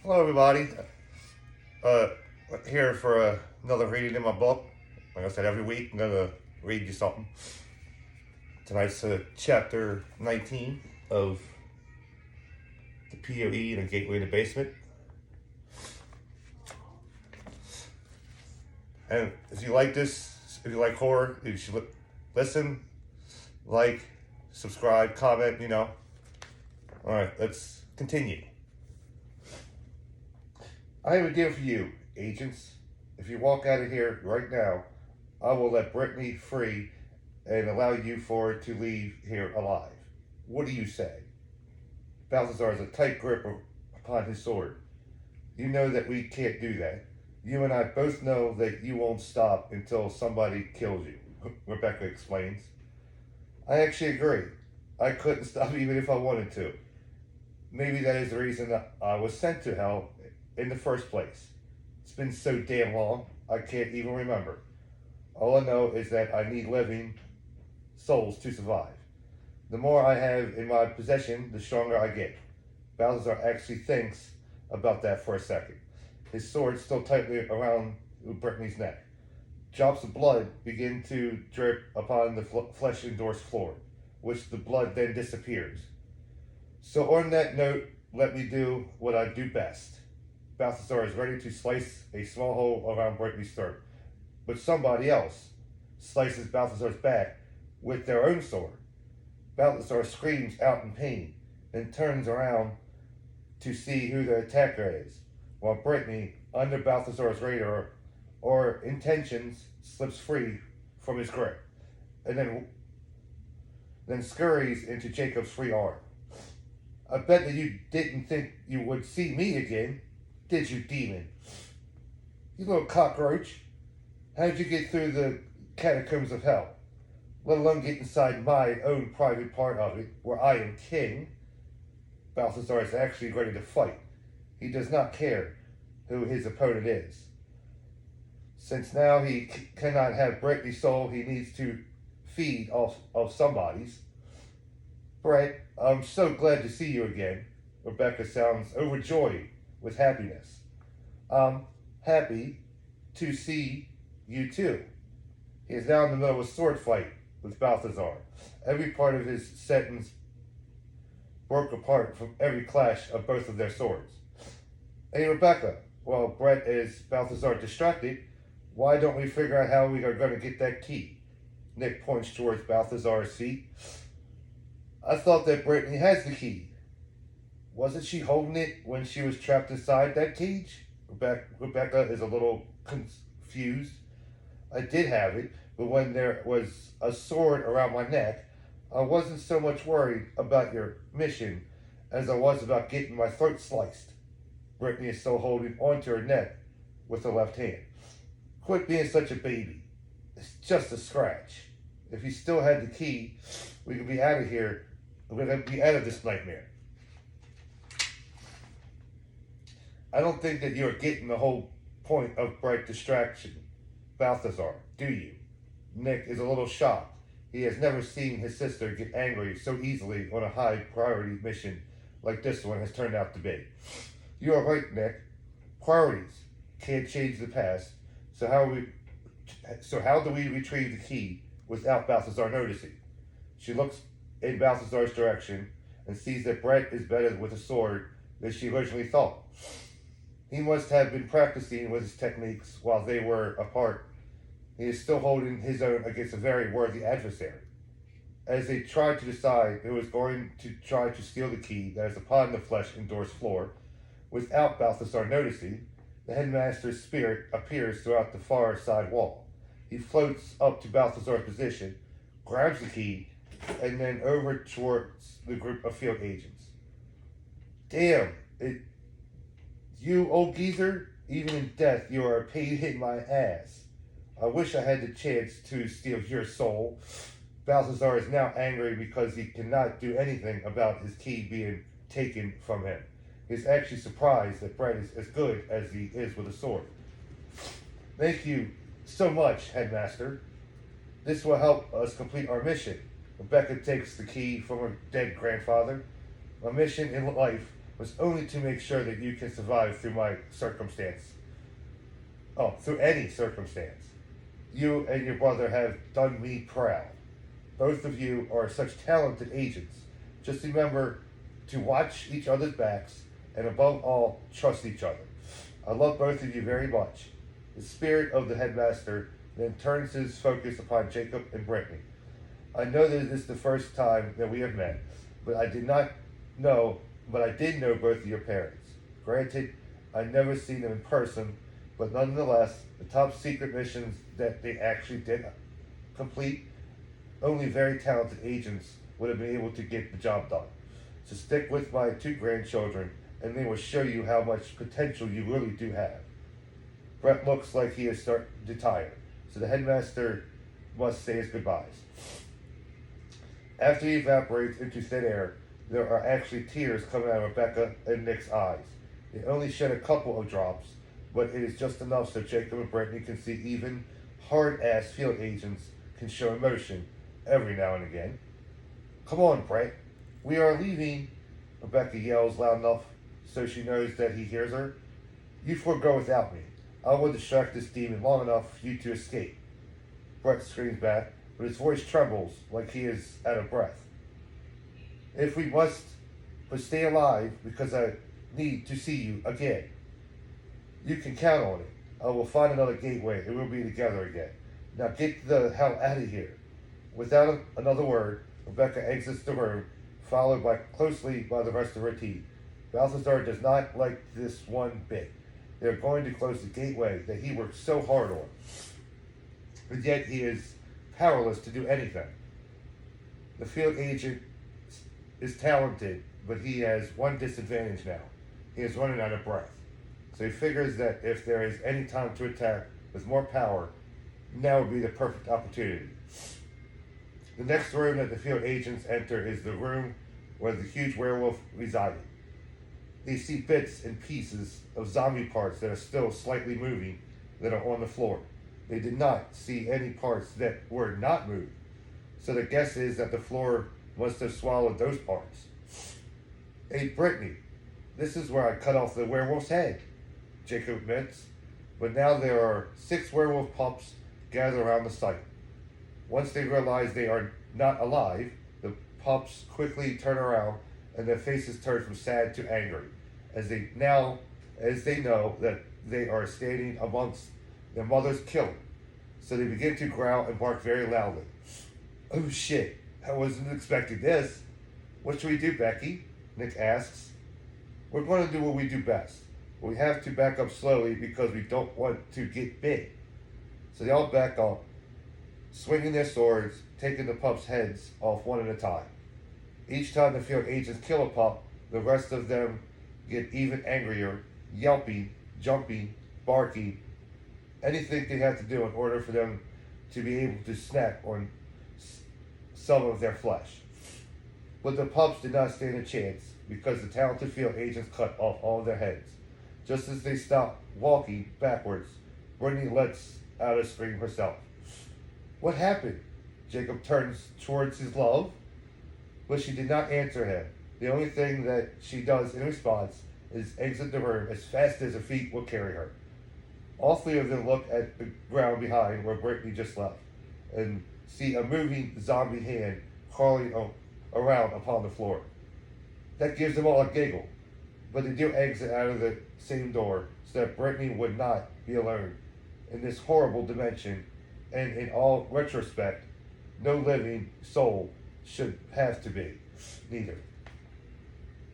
Hello, everybody. Uh, here for another reading in my book. Like I said, every week I'm gonna read you something. Tonight's chapter 19 of the P.O.E. and the Gateway in the Basement. And if you like this, if you like horror, you should listen, like, subscribe, comment. All right, let's continue. I have a deal for you, agents. If you walk out of here right now, I will let Brittany free and allow you four to leave here alive. What do you say? Balthazar has a tight grip upon his sword. You know that we can't do that. You and I both know that you won't stop until somebody kills you, Rebecca explains. I actually agree. I couldn't stop even if I wanted to. Maybe that is the reason that I was sent to hell in the first place. It's been so damn long, I can't even remember. All I know is that I need living souls to survive. The more I have in my possession, the stronger I get. Balthazar actually thinks about that for a second. His sword still tightly around Brittany's neck. Drops of blood begin to drip upon the flesh-endorsed floor, which the blood then disappears. So on that note, let me do what I do best. Balthazar is ready to slice a small hole around Brittany's throat, but somebody else slices Balthazar's back with their own sword. Balthazar screams out in pain and turns around to see who the attacker is, while Brittany, under Balthazar's radar or intentions, slips free from his grip and then scurries into Jacob's free arm. I bet that you didn't think you would see me again, did you, demon? You little cockroach. How'd you get through the catacombs of hell? Let alone get inside my own private part of it, where I am king. Balthazar is actually ready to fight. He does not care who his opponent is. Since now he cannot have Brittany's soul, he needs to feed off of somebody's. Brett, I'm so glad to see you again. Rebecca sounds overjoyed with happiness. I'm happy to see you too. He is now in the middle of a sword fight with Balthazar. Every part of his sentence broke apart from every clash of both of their swords. Hey, Rebecca, while Brett is Balthazar distracted, why don't we figure out how we are going to get that key? Nick points towards Balthazar's seat. I thought that Brittany has the key. Wasn't she holding it when she was trapped inside that cage? Rebecca is a little confused. I did have it, but when there was a sword around my neck, I wasn't so much worried about your mission as I was about getting my throat sliced. Brittany is still holding onto her neck with her left hand. Quit being such a baby. It's just a scratch. If you still had the key, we could be out of here. We're going to be out of this nightmare. I don't think that you're getting the whole point of bright distraction, Balthazar, do you? Nick is a little shocked. He has never seen his sister get angry so easily on a high priority mission like this one has turned out to be. You are right, Nick. Priorities can't change the past, so how do we retrieve the key without Balthazar noticing? She looks in Balthazar's direction and sees that Brett is better with a sword than she originally thought. He must have been practicing with his techniques while they were apart. He is still holding his own against a very worthy adversary. As they tried to decide who was going to try to steal the key that is upon the flesh-endorsed floor, without Balthazar noticing, the headmaster's spirit appears throughout the far side wall. He floats up to Balthazar's position, grabs the key, and then over towards the group of field agents. Damn, you old geezer, even in death you are a pain in my ass. I wish I had the chance to steal your soul. Balthazar is now angry because he cannot do anything about his key being taken from him. He is actually surprised that Brett is as good as he is with a sword. Thank you so much, Headmaster. This will help us complete our mission. Rebecca takes the key from her dead grandfather. My mission in life was only to make sure that you can survive through my circumstance. Oh, through any circumstance. You and your brother have done me proud. Both of you are such talented agents. Just remember to watch each other's backs and above all, trust each other. I love both of you very much. The spirit of the headmaster then turns his focus upon Jacob and Brittany. I know that this is the first time that we have met, but I did know both of your parents. Granted, I've never seen them in person, but nonetheless, the top secret missions that they actually did complete, only very talented agents would have been able to get the job done. So stick with my two grandchildren, and they will show you how much potential you really do have. Brett looks like he is starting to tire, so the headmaster must say his goodbyes. After he evaporates into thin air, there are actually tears coming out of Rebecca and Nick's eyes. They only shed a couple of drops, but it is just enough so Jacob and Brittany can see even hard-ass field agents can show emotion every now and again. Come on, Brett. We are leaving, Rebecca yells loud enough so she knows that he hears her. You four go without me. I will distract this demon long enough for you to escape. Brett screams back, but his voice trembles like he is out of breath. If we must, but stay alive because I need to see you again. You can count on it. I will find another gateway and we'll be together again. Now get the hell out of here. Without another word, Rebecca exits the room, followed closely by the rest of her team. Balthazar does not like this one bit. They are going to close the gateway that he worked so hard on. But yet he is powerless to do anything. The field agent is talented, but he has one disadvantage now. He is running out of breath. So he figures that if there is any time to attack with more power, now would be the perfect opportunity. The next room that the field agents enter is the room where the huge werewolf resided. They see bits and pieces of zombie parts that are still slightly moving that are on the floor. They did not see any parts that were not moved. So the guess is that the floor must have swallowed those parts. Hey, Brittany, this is where I cut off the werewolf's head, Jacob admits. But now there are 6 werewolf pups gathered around the site. Once they realize they are not alive, the pups quickly turn around and their faces turn from sad to angry, as they know that they are standing amongst their mother's killer. So they begin to growl and bark very loudly. Oh shit, I wasn't expecting this. What should we do, Becky? Nick asks. We're going to do what we do best. We have to back up slowly because we don't want to get bit. So they all back up, swinging their swords, taking the pups' heads off one at a time. Each time the field agents kill a pup, the rest of them get even angrier, yelping, jumping, barking, anything they have to do in order for them to be able to snack on some of their flesh. But the pups did not stand a chance because the talented field agents cut off all their heads. Just as they stop walking backwards, Brittany lets out a scream herself. What happened? Jacob turns towards his love, but she did not answer him. The only thing that she does in response is exit the room as fast as her feet will carry her. All 3 of them look at the ground behind where Brittany just left and see a moving zombie hand crawling around upon the floor. That gives them all a giggle, but they do exit out of the same door so that Brittany would not be alone in this horrible dimension, and in all retrospect, no living soul should have to be, neither.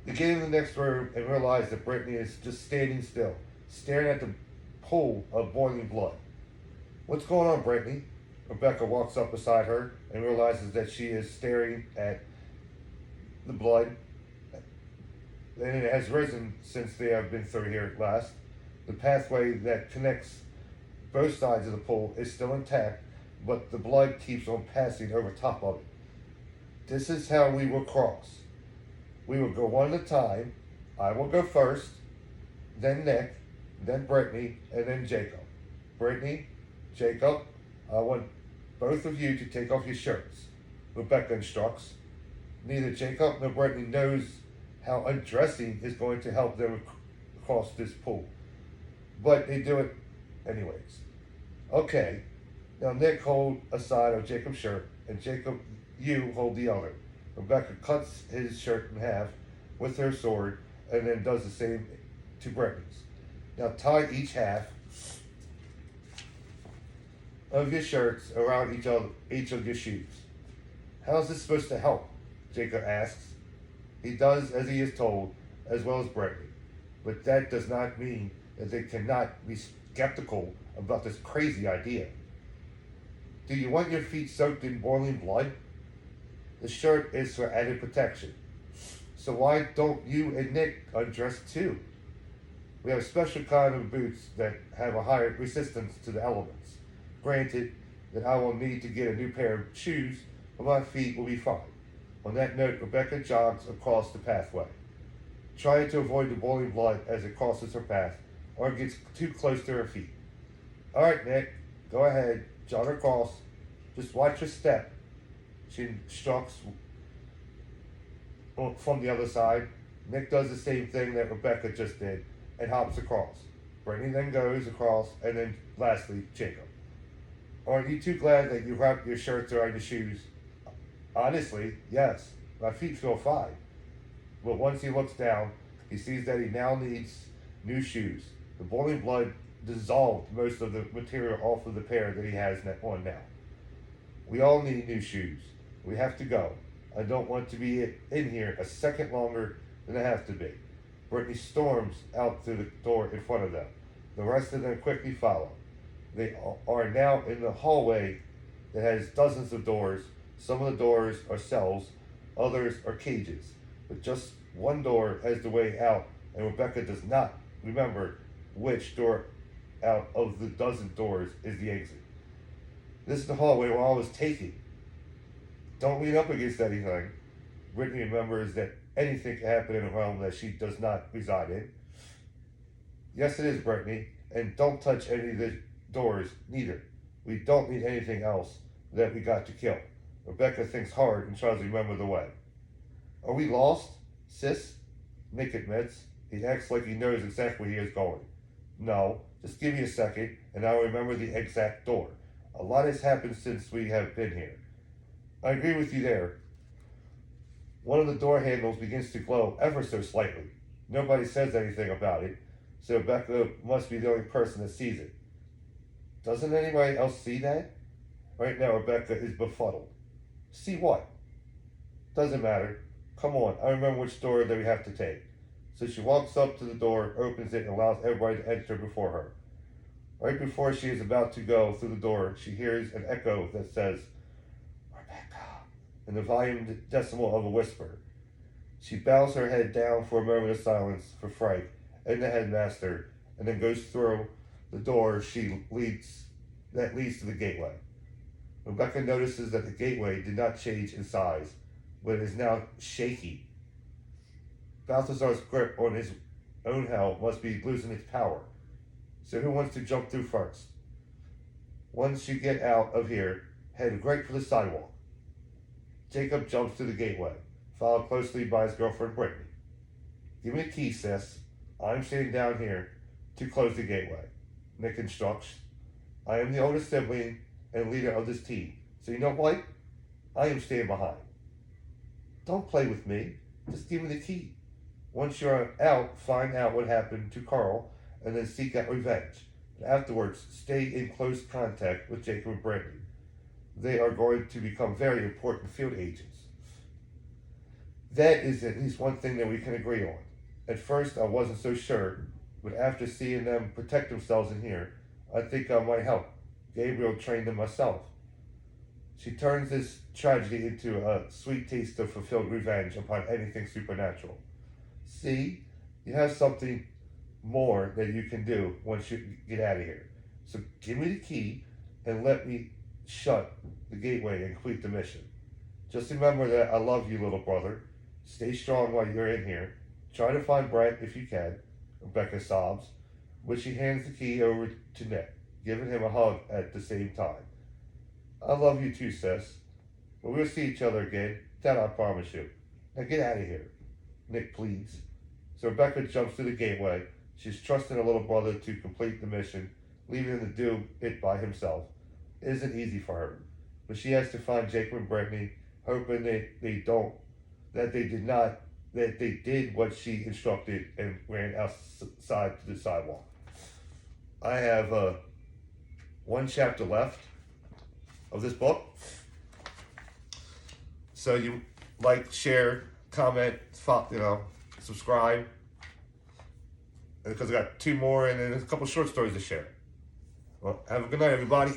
They get in the next room and realize that Brittany is just standing still, staring at the pool of boiling blood. What's going on, Brittany? Rebecca walks up beside her and realizes that she is staring at the blood, and it has risen since they have been through here last. The pathway that connects both sides of the pool is still intact, but the blood keeps on passing over top of it. This is how we will cross. We will go one at a time. I will go first, then Nick, then Brittany, and then Jacob. Brittany, Jacob, I want both of you to take off your shirts, Rebecca instructs. Neither Jacob nor Brittany knows how undressing is going to help them across this pool. But they do it anyways. Okay, now Nick hold a side of Jacob's shirt, and Jacob, you hold the other. Rebecca cuts his shirt in half with her sword, and then does the same to Brittany's. Now tie each half of your shirts around each of your shoes. How's this supposed to help? Jacob asks. He does as he is told, as well as Brittany. But that does not mean that they cannot be skeptical about this crazy idea. Do you want your feet soaked in boiling blood? The shirt is for added protection. So why don't you and Nick undress too? We have a special kind of boots that have a higher resistance to the elements. Granted that I will need to get a new pair of shoes, but my feet will be fine. On that note, Rebecca jogs across the pathway, trying to avoid the boiling blood as it crosses her path or gets too close to her feet. All right, Nick, go ahead, jog across. Just watch your step. She instructs from the other side. Nick does the same thing that Rebecca just did and hops across. Brittany then goes across, and then lastly, Jacob. Aren't you too glad that you wrapped your shirts around your shoes? Honestly, yes. My feet feel fine. But once he looks down, he sees that he now needs new shoes. The boiling blood dissolved most of the material off of the pair that he has on now. We all need new shoes. We have to go. I don't want to be in here a second longer than I have to be. Brittany storms out through the door in front of them. The rest of them quickly follow. They are now in the hallway that has dozens of doors. Some of the doors are cells, others are cages. But just one door has the way out, and Rebecca does not remember which door out of the dozen doors is the exit. This is the hallway we're always taking. Don't lean up against anything. Brittany remembers that anything can happen in a realm that she does not reside in. Yes, it is, Brittany, and don't touch any of the doors, neither. We don't need anything else that we got to kill. Rebecca thinks hard and tries to remember the way. Are we lost, sis? Nick admits. He acts like he knows exactly where he is going. No, just give me a second, and I'll remember the exact door. A lot has happened since we have been here. I agree with you there. One of the door handles begins to glow ever so slightly. Nobody says anything about it, so Rebecca must be the only person that sees it. Doesn't anybody else see that? Right now, Rebecca is befuddled. See what? Doesn't matter. Come on, I remember which door that we have to take. So she walks up to the door, opens it, and allows everybody to enter before her. Right before she is about to go through the door, she hears an echo that says, Rebecca, in the volume decimal of a whisper. She bows her head down for a moment of silence for Frank and the headmaster, and then goes through the door that leads to the gateway. Rebecca notices that the gateway did not change in size, but is now shaky. Balthazar's grip on his own hell must be losing its power. So who wants to jump through first? Once you get out of here, head right for the sidewalk. Jacob jumps through the gateway, followed closely by his girlfriend Brittany. Give me the key, sis. I'm staying down here to close the gateway. Nick instructs. I am the oldest sibling and leader of this team, so you know what? I am staying behind. Don't play with me. Just give me the key. Once you're out, find out what happened to Carl, and then seek out revenge. And afterwards, stay in close contact with Jacob and Brittany. They are going to become very important field agents. That is at least one thing that we can agree on. At first, I wasn't so sure, but after seeing them protect themselves in here, I think I might help. Gabriel trained them myself. She turns this tragedy into a sweet taste of fulfilled revenge upon anything supernatural. See, you have something more that you can do once you get out of here. So give me the key and let me shut the gateway and complete the mission. Just remember that I love you, little brother. Stay strong while you're in here. Try to find Brett if you can. Rebecca sobs, but she hands the key over to Nick, giving him a hug at the same time. I love you too, sis. But we'll see each other again. That I promise you. Now get out of here. Nick pleads. So Rebecca jumps through the gateway. She's trusting her little brother to complete the mission, leaving him to do it by himself. It isn't easy for her, but she has to find Jacob and Brittany, hoping that they did what she instructed and ran outside to the sidewalk. I have one chapter left of this book. So you like, share, comment, subscribe. Because I got 2 more and then a couple short stories to share. Well, have a good night, everybody.